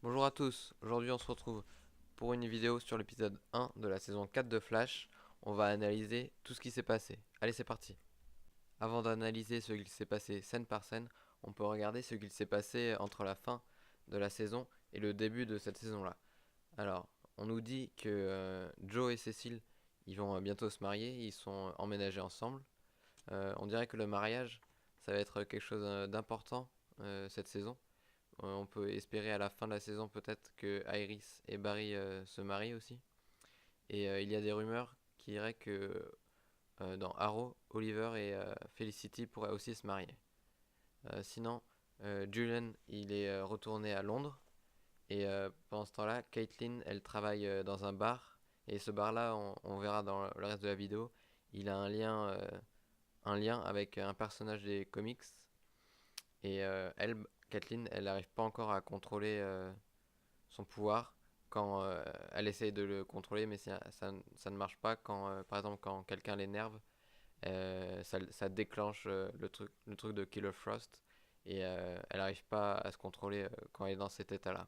Bonjour à tous, aujourd'hui on se retrouve pour une vidéo sur l'épisode 1 de la saison 4 de Flash. On va analyser tout ce qui s'est passé. Allez, c'est parti. Avant d'analyser ce qu'il s'est passé scène par scène, on peut regarder ce qu'il s'est passé entre la fin de la saison et le début de cette saison-là. Alors, on nous dit que Joe et Cécile, ils vont bientôt se marier, ils sont emménagés ensemble. On dirait que le mariage, ça va être quelque chose d'important cette saison. On peut espérer à la fin de la saison peut-être que Iris et Barry se marient aussi. Et il y a des rumeurs qui diraient que dans Arrow, Oliver et Felicity pourraient aussi se marier. Sinon, Julian, il est retourné à Londres. Et pendant ce temps-là, Caitlin, elle travaille dans un bar. Et ce bar-là, on verra dans le reste de la vidéo, il a un lien avec un personnage des comics. Et elle, Kathleen, elle n'arrive pas encore à contrôler son pouvoir quand elle essaye de le contrôler, mais ça ne marche pas quand, par exemple, quand quelqu'un l'énerve, ça déclenche le truc de Killer Frost et elle n'arrive pas à se contrôler quand elle est dans cet état-là.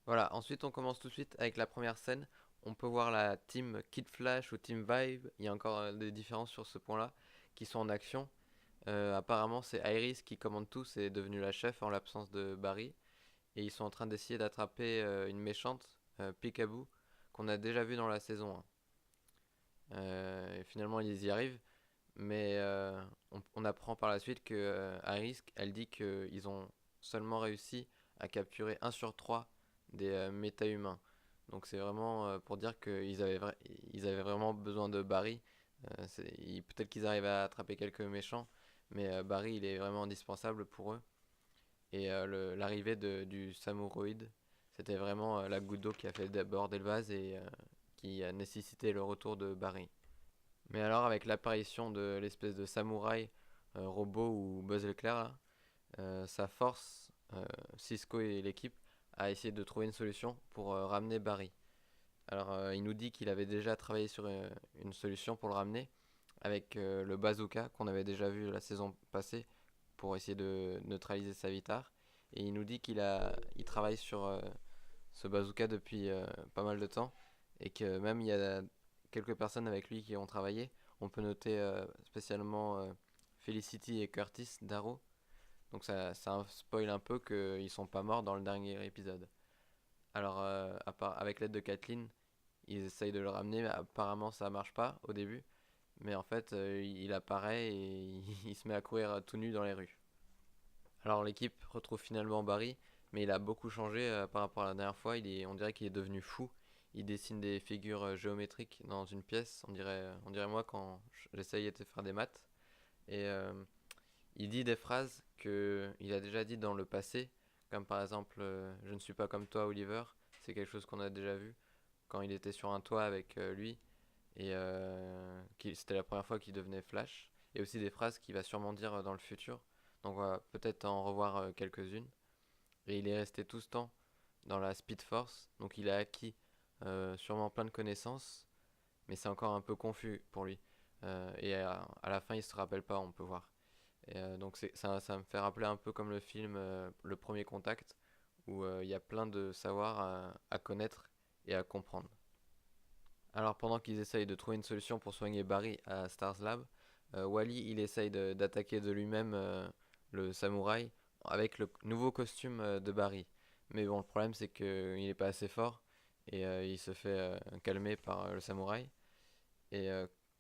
Voilà, ensuite on commence tout de suite avec la première scène. On peut voir la team Kid Flash ou Team Vibe, il y a encore des différences sur ce point-là, qui sont en action. Apparemment, c'est Iris qui commande tout, c'est devenu la chef en l'absence de Barry. Et ils sont en train d'essayer d'attraper une méchante, Peekaboo, qu'on a déjà vue dans la saison 1. Et finalement, ils y arrivent, mais on apprend par la suite que Iris, elle dit qu'ils ont seulement réussi à capturer 1 sur 3 des méta-humains. Donc c'est vraiment pour dire ils avaient vraiment besoin de Barry. Peut-être qu'ils arrivent à attraper quelques méchants, mais Barry, il est vraiment indispensable pour eux. Et l'arrivée du Samuroid, c'était vraiment la goutte d'eau qui a fait déborder le vase et qui a nécessité le retour de Barry. Mais alors, avec l'apparition de l'espèce de samouraï robot ou Buzz l'éclair, là, ça force Cisco et l'équipe à essayer de trouver une solution pour ramener Barry. Alors, il nous dit qu'il avait déjà travaillé sur une solution pour le ramener avec le bazooka qu'on avait déjà vu la saison passée pour essayer de neutraliser Savitar. Et il nous dit il travaille sur ce bazooka depuis pas mal de temps et que même il y a quelques personnes avec lui qui ont travaillé. On peut noter spécialement Felicity et Curtis Darrow. Donc ça spoil un peu qu'ils sont pas morts dans le dernier épisode. Alors avec l'aide de Kathleen, ils essayent de le ramener, mais apparemment ça marche pas au début. Mais en fait, il apparaît et il se met à courir tout nu dans les rues. Alors l'équipe retrouve finalement Barry, mais il a beaucoup changé par rapport à la dernière fois. On dirait qu'il est devenu fou. Il dessine des figures géométriques dans une pièce. On dirait moi quand j'essayais de faire des maths. Et il dit des phrases que il a déjà dit dans le passé, comme par exemple je ne suis pas comme toi, Oliver. C'est quelque chose qu'on a déjà vu quand il était sur un toit avec lui et c'était la première fois qu'il devenait Flash. Et aussi des phrases qu'il va sûrement dire dans le futur. Donc on va peut-être en revoir quelques-unes. Et il est resté tout ce temps dans la Speed Force, donc il a acquis sûrement plein de connaissances, mais c'est encore un peu confus pour lui. Et à la fin, il se rappelle pas, on peut voir. Et, donc ça me fait rappeler un peu comme le film Le Premier Contact, où il y a plein de savoirs à connaître et à comprendre. Alors pendant qu'ils essayent de trouver une solution pour soigner Barry à Stars Lab, Wally il essaye d'attaquer de lui-même le samouraï avec le nouveau costume de Barry. Mais bon, le problème c'est qu'il n'est pas assez fort et il se fait calmer par le samouraï. Et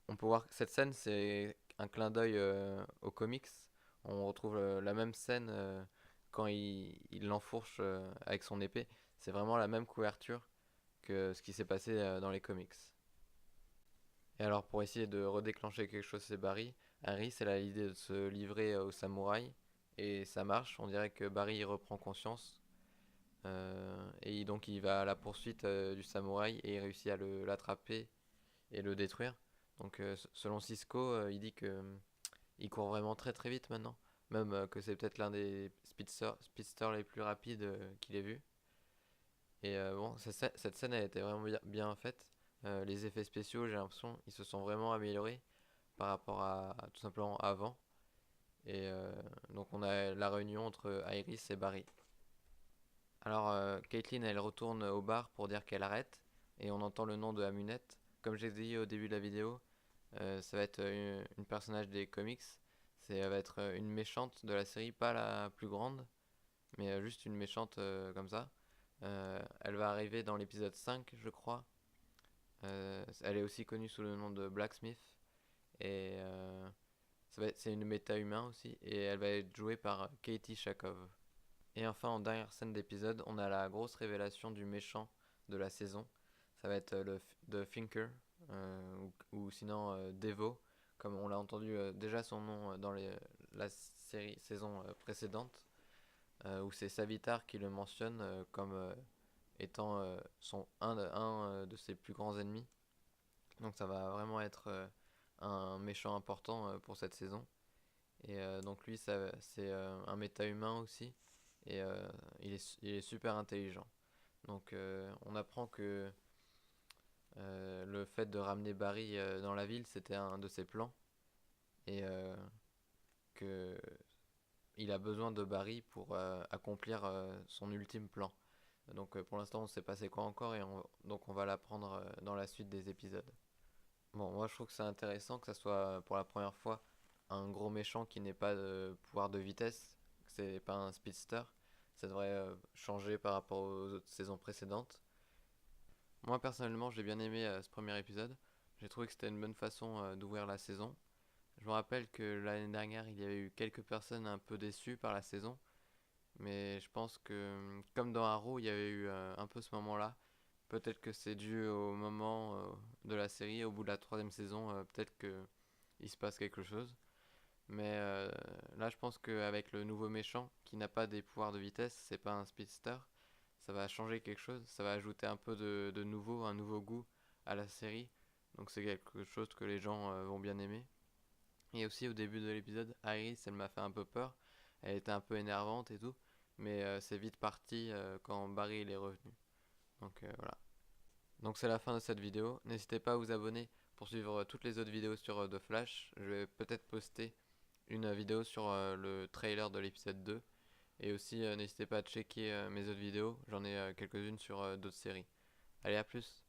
on peut voir que cette scène c'est un clin d'œil aux comics. On retrouve la même scène quand il l'enfourche avec son épée. C'est vraiment la même couverture que ce qui s'est passé dans les comics. Et alors pour essayer de redéclencher quelque chose chez Barry, Harry elle a l'idée de se livrer au samouraï et ça marche, on dirait que Barry il reprend conscience et donc il va à la poursuite du samouraï et il réussit à l'attraper et le détruire. Donc selon Cisco, il dit que il court vraiment très très vite maintenant, même que c'est peut-être l'un des speedsters les plus rapides qu'il ait vu. Et bon, cette scène a été vraiment bien faite. Les effets spéciaux, j'ai l'impression, ils se sont vraiment améliorés par rapport à tout simplement avant. Et donc on a la réunion entre Iris et Barry. Alors, Caitlyn, elle retourne au bar pour dire qu'elle arrête, et on entend le nom de Amunette. Comme j'ai dit au début de la vidéo, ça va être une personnage des comics. Ça va être une méchante de la série, pas la plus grande, mais juste une méchante comme ça. Elle va arriver dans l'épisode 5, je crois. Elle est aussi connue sous le nom de Blacksmith. Et c'est une méta-humain aussi. Et elle va être jouée par Katie Shakov. Et enfin, en dernière scène d'épisode, on a la grosse révélation du méchant de la saison. Ça va être The Thinker, ou sinon Devo, comme on l'a entendu déjà son nom dans la saison précédente, où c'est Savitar qui le mentionne comme étant un de ses plus grands ennemis. Donc ça va vraiment être un méchant important pour cette saison. Et donc lui, c'est un méta-humain aussi. Et il est super intelligent. Donc on apprend que le fait de ramener Barry dans la ville, c'était un de ses plans. Et que il a besoin de Barry pour accomplir son ultime plan. Donc pour l'instant, on ne sait pas c'est quoi encore. Donc on va l'apprendre dans la suite des épisodes. Bon, moi je trouve que c'est intéressant que ça soit pour la première fois un gros méchant qui n'ait pas de pouvoir de vitesse, que c'est pas un speedster. Ça devrait changer par rapport aux autres saisons précédentes. Moi personnellement, j'ai bien aimé ce premier épisode. J'ai trouvé que c'était une bonne façon d'ouvrir la saison. Je me rappelle que l'année dernière, il y avait eu quelques personnes un peu déçues par la saison, mais je pense que comme dans Arrow, il y avait eu un peu ce moment-là. Peut-être que c'est dû au moment de la série, au bout de la troisième saison, peut-être que il se passe quelque chose. Mais là, je pense qu'avec le nouveau méchant, qui n'a pas des pouvoirs de vitesse, c'est pas un speedster, ça va changer quelque chose, ça va ajouter un peu de nouveau, un nouveau goût à la série. Donc c'est quelque chose que les gens vont bien aimer. Et aussi au début de l'épisode, Iris, elle m'a fait un peu peur. Elle était un peu énervante et tout, mais c'est vite parti quand Barry il est revenu. Donc voilà. Donc c'est la fin de cette vidéo. N'hésitez pas à vous abonner pour suivre toutes les autres vidéos sur The Flash. Je vais peut-être poster une vidéo sur le trailer de l'épisode 2. Et aussi n'hésitez pas à checker mes autres vidéos. J'en ai quelques-unes sur d'autres séries. Allez, à plus!